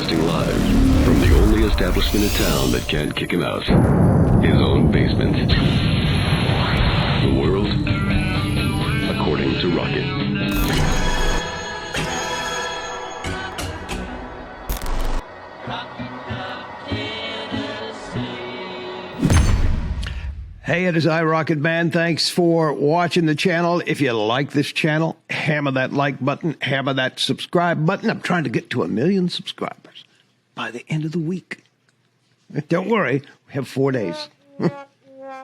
Broadcasting live from the only establishment in town that can't kick him out. His own basement. The world according to Rocket. Hey, it is I, Rocket Man. Thanks for watching the channel. If you like this channel, hammer that like button, hammer that subscribe button. I'm trying to get to 1 million subscribers by the end of the week. Don't worry, we have 4 days.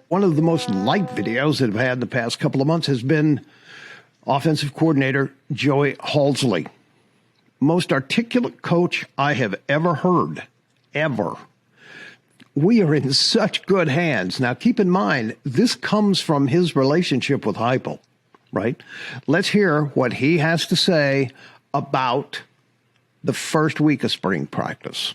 One of the most liked videos that I've had in the past couple of months has been offensive coordinator Joey Halzle. Most articulate coach I have ever heard, ever. We are in such good hands. Now, keep in mind, this comes from his relationship with Heupel, right? Let's hear what he has to say about the first week of spring practice.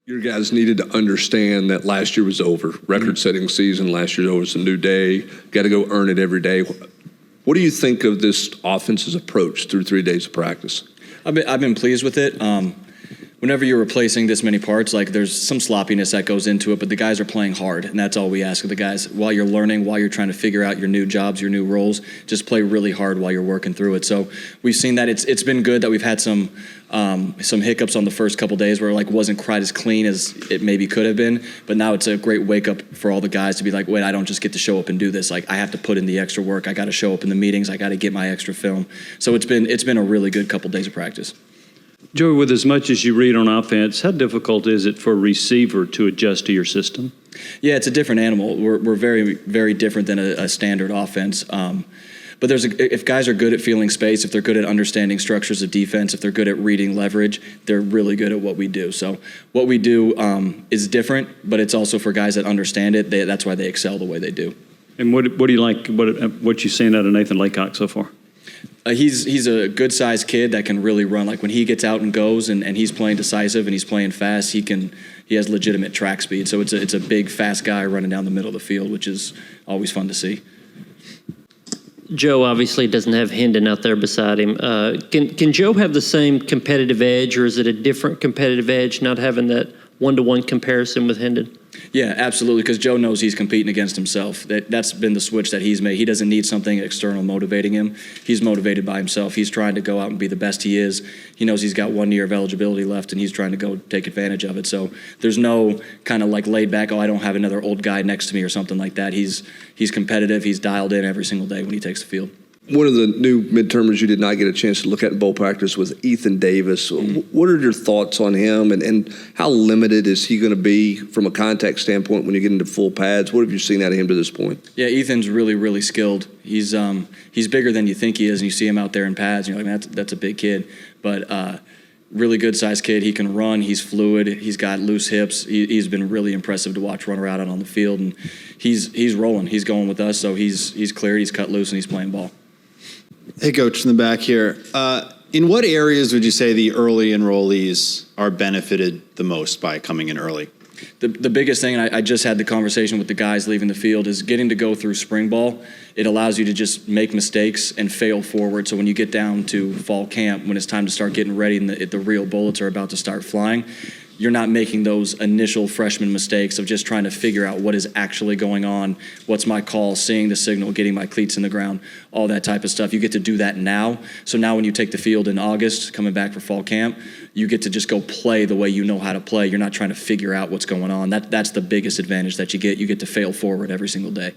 Your guys needed to understand that last year was over. Record-setting season, last year's over. It's a new day. Got to go earn it every day. What do you think of this offense's approach through 3 days of practice? I've been pleased with it. Whenever you're replacing this many parts, like there's some sloppiness that goes into it, but the guys are playing hard, and that's all we ask of the guys. While you're learning, while you're trying to figure out your new jobs, your new roles, just play really hard while you're working through it. So we've seen that it's been good that we've had some hiccups on the first couple days where it wasn't quite as clean as it maybe could have been, but now it's a great wake up for all the guys to be like, wait, I don't just get to show up and do this. Like I have to put in the extra work. I got to show up in the meetings. I got to get my extra film. So it's been a really good couple days of practice. Joey, with as much as you read on offense, how difficult is it for a receiver to adjust to your system? Yeah, it's a different animal. We're very, very different than a standard offense. But if guys are good at feeling space, if they're good at understanding structures of defense, if they're good at reading leverage, they're really good at what we do. So what we do is different, but it's also for guys that understand it. That's why they excel the way they do. And what do you like? What you seen out of Nathan Laycock so far? He's a good-sized kid that can really run. Like when he gets out and goes and he's playing decisive and he's playing fast, he has legitimate track speed. So it's a big, fast guy running down the middle of the field, which is always fun to see. Joe obviously doesn't have Hendon out there beside him. Can Joe have the same competitive edge, or is it a different competitive edge not having that one-to-one comparison with Hendon? Yeah, absolutely, because Joe knows he's competing against himself. That's been the switch that he's made. He doesn't need something external motivating him. He's motivated by himself. He's trying to go out and be the best he is. He knows he's got 1 year of eligibility left, and he's trying to go take advantage of it. So there's no kind of like laid back, I don't have another old guy next to me or something like that. He's competitive. He's dialed in every single day when he takes the field. One of the new midtermers you did not get a chance to look at in bowl practice was Ethan Davis. What are your thoughts on him, and how limited is he going to be from a contact standpoint when you get into full pads? What have you seen out of him to this point? Yeah, Ethan's really, really skilled. He's bigger than you think he is, and you see him out there in pads, and you're like, man, that's a big kid. But really good-sized kid. He can run. He's fluid. He's got loose hips. He's been really impressive to watch run around out on the field, and he's rolling. He's going with us, so he's cleared. He's cut loose, and he's playing ball. Hey, Coach, in the back here. In what areas would you say the early enrollees are benefited the most by coming in early? The biggest thing, and I just had the conversation with the guys leaving the field, is getting to go through spring ball. It allows you to just make mistakes and fail forward. So when you get down to fall camp, when it's time to start getting ready and the real bullets are about to start flying, you're not making those initial freshman mistakes of just trying to figure out what is actually going on, what's my call, seeing the signal, getting my cleats in the ground, all that type of stuff. You get to do that now. So now when you take the field in August, coming back for fall camp, you get to just go play the way you know how to play. You're not trying to figure out what's going on. That's the biggest advantage that you get. You get to fail forward every single day.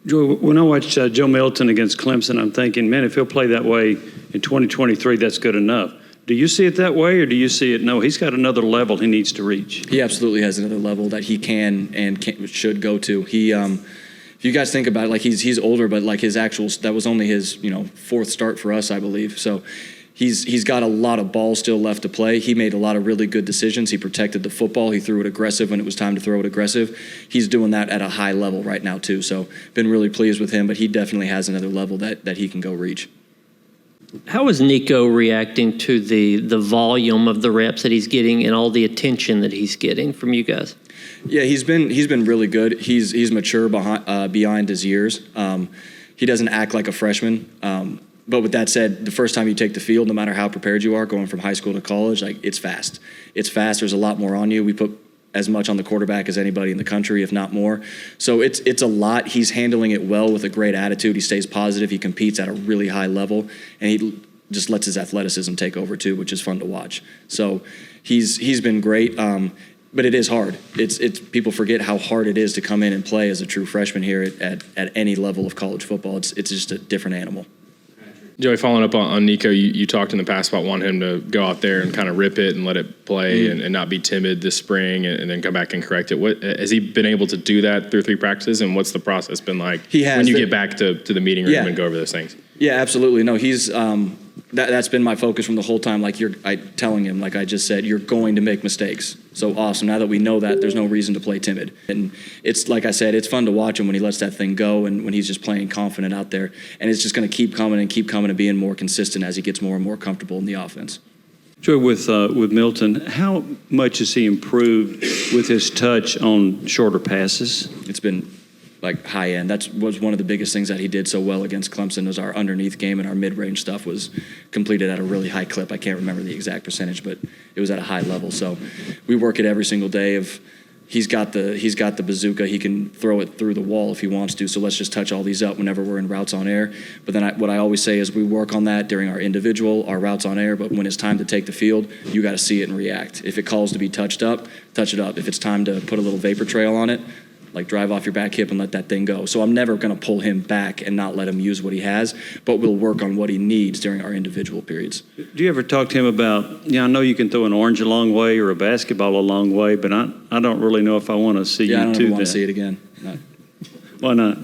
Joey, when I watched Joe Milton against Clemson, I'm thinking, man, if he'll play that way in 2023, that's good enough. Do you see it that way, or do you see it, no, he's got another level he needs to reach? He absolutely has another level that he can and should go to. He, if you guys think about it, like he's older, but like his actual, that was only his, fourth start for us, I believe. So he's got a lot of ball still left to play. He made a lot of really good decisions. He protected the football. He threw it aggressive when it was time to throw it aggressive. He's doing that at a high level right now too. So been really pleased with him, but he definitely has another level that he can go reach. How is Nico reacting to the volume of the reps that he's getting and all the attention that he's getting from you guys? Yeah, he's been really good. He's mature beyond his years. He doesn't act like a freshman. But with that said, the first time you take the field, no matter how prepared you are, going from high school to college, like it's fast. It's fast. There's a lot more on you. We put as much on the quarterback as anybody in the country, if not more. So it's a lot. He's handling it well with a great attitude. He stays positive. He competes at a really high level, and he just lets his athleticism take over too, which is fun to watch. So he's been great. But it is hard. It's people forget how hard it is to come in and play as a true freshman here at any level of college football. It's just a different animal. Joey, following up on Nico, you talked in the past about wanting him to go out there and kind of rip it and let it play and not be timid this spring and then come back and correct it. What has he been able to do that through 3 practices, and what's the process been like when you get back to the meeting room and go over those things? Yeah, absolutely. No, he's that's been my focus from the whole time. Like telling him, like I just said, you're going to make mistakes. So awesome. Now that we know that, there's no reason to play timid. And it's like I said, it's fun to watch him when he lets that thing go and when he's just playing confident out there. And it's just going to keep coming and being more consistent as he gets more and more comfortable in the offense. Joey, with Milton, how much has he improved with his touch on shorter passes? It's been like high end. That was one of the biggest things that he did so well against Clemson, was our underneath game, and our mid-range stuff was completed at a really high clip. I can't remember the exact percentage, but it was at a high level. So we work it every single day. He's got the bazooka. He can throw it through the wall if he wants to. So let's just touch all these up whenever we're in routes on air. But then what I always say is we work on that during our routes on air. But when it's time to take the field, you got to see it and react. If it calls to be touched up, touch it up. If it's time to put a little vapor trail on it, like drive off your back hip and let that thing go. So I'm never going to pull him back and not let him use what he has, but we'll work on what he needs during our individual periods. Do you ever talk to him about, I know you can throw an orange a long way or a basketball a long way, but I don't really know if I want to see you do that. I don't want to see it again. Why not?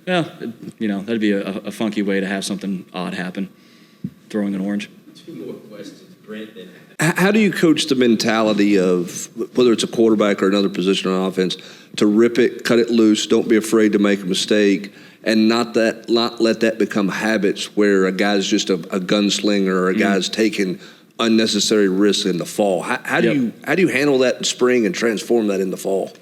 Well, that'd be a funky way to have something odd happen, throwing an orange. 2 more questions. Brent, then. How do you coach the mentality of, whether it's a quarterback or another position on offense, to rip it, cut it loose, don't be afraid to make a mistake, and not let that become habits where a guy's just a gunslinger or a guy's taking unnecessary risks in the fall? How do you handle that in spring and transform that in the fall?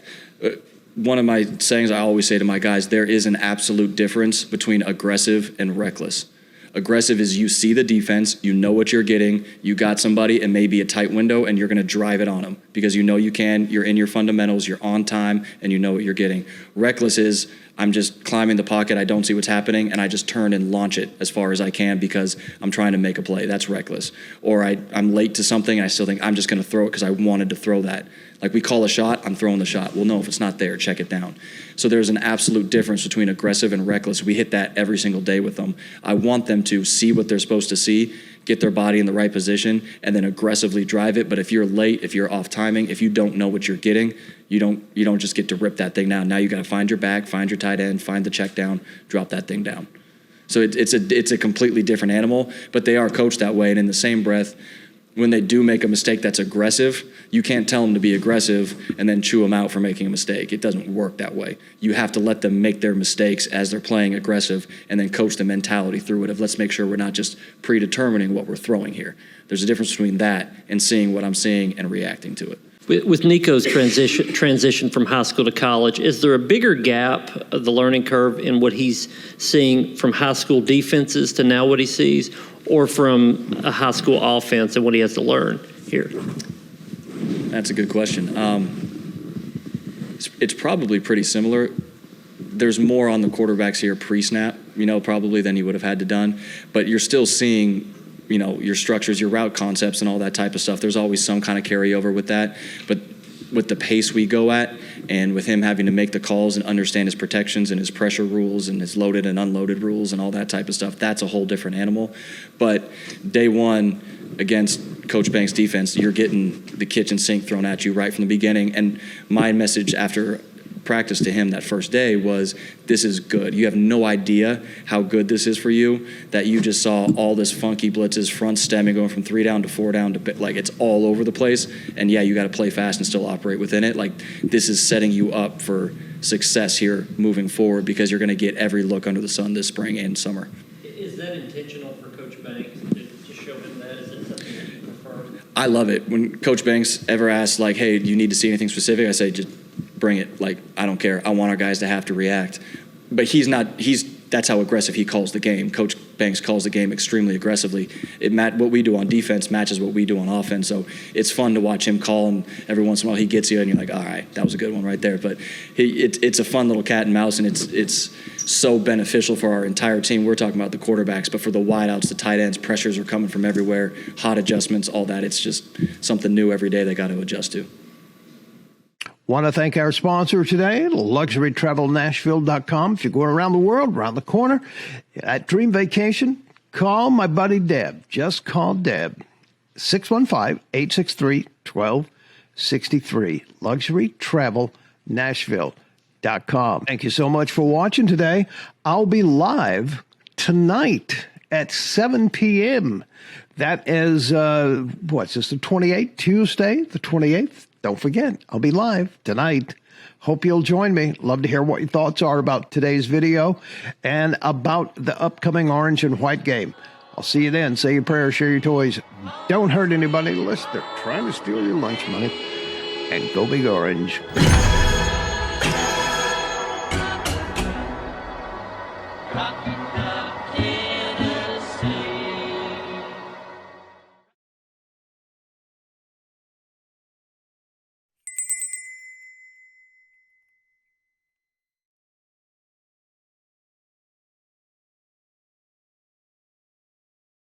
One of my sayings I always say to my guys, there is an absolute difference between aggressive and reckless. Aggressive is you see the defense, you know what you're getting, you got somebody and maybe a tight window, and you're going to drive it on them because you know you can, you're in your fundamentals, you're on time, and you know what you're getting. Reckless is I'm just climbing the pocket, I don't see what's happening, and I just turn and launch it as far as I can because I'm trying to make a play. That's reckless. Or I'm late to something and I still think I'm just going to throw it because I wanted to throw that. Like we call a shot, I'm throwing the shot. Well, no, if it's not there, check it down. So there's an absolute difference between aggressive and reckless. We hit that every single day with them. I want them to see what they're supposed to see, get their body in the right position, and then aggressively drive it. But if you're late, if you're off timing, if you don't know what you're getting, you don't just get to rip that thing down. Now you got to find your back, find your tight end, find the check down, drop that thing down. So it's a completely different animal, but they are coached that way. And in the same breath, when they do make a mistake that's aggressive, you can't tell them to be aggressive and then chew them out for making a mistake. It doesn't work that way. You have to let them make their mistakes as they're playing aggressive and then coach the mentality through it of let's make sure we're not just predetermining what we're throwing here. There's a difference between that and seeing what I'm seeing and reacting to it. With Nico's transition from high school to college, is there a bigger gap of the learning curve in what he's seeing from high school defenses to now what he sees, or from a high school offense and what he has to learn here? That's a good question. It's probably pretty similar. There's more on the quarterbacks here pre-snap, probably than you would have had to done, but you're still seeing your structures, your route concepts, and all that type of stuff. There's always some kind of carryover with that. But with the pace we go at, and with him having to make the calls and understand his protections and his pressure rules and his loaded and unloaded rules and all that type of stuff, that's a whole different animal. But day one against Coach Banks' defense, you're getting the kitchen sink thrown at you right from the beginning. And my message after practice to him that first day was, this is good. You have no idea how good this is for you, that you just saw all this funky blitzes, front stemming, going from 3 down to 4 down to like it's all over the place. And yeah, you got to play fast and still operate within it. Like this is setting you up for success here moving forward because you're going to get every look under the sun this spring and summer. Is that intentional for Coach Banks to show him that? Is it something that you prefer? I love it. When Coach Banks ever asks like, hey, do you need to see anything specific? I say, just bring it. Like, I don't care. I want our guys to have to react. But that's how aggressive he calls the game. Coach Banks calls the game extremely aggressively. What we do on defense matches what we do on offense. So it's fun to watch him call, and every once in a while he gets you, and you're like, all right, that was a good one right there. But it's a fun little cat and mouse, and it's so beneficial for our entire team. We're talking about the quarterbacks, but for the wideouts, the tight ends, pressures are coming from everywhere, hot adjustments, all that. It's just something new every day they got to adjust to. Want to thank our sponsor today, LuxuryTravelNashville.com. If you're going around the world, around the corner, at Dream Vacation, call my buddy Deb. Just call Deb. 615-863-1263. LuxuryTravelNashville.com. Thank you so much for watching today. I'll be live tonight at 7 p.m. That is, what's this, the 28th? Tuesday, the 28th? Don't forget, I'll be live tonight. Hope you'll join me. Love to hear what your thoughts are about today's video and about the upcoming orange and white game. I'll see you then. Say your prayers, share your toys. Don't hurt anybody unless they're trying to steal your lunch money. And go big orange.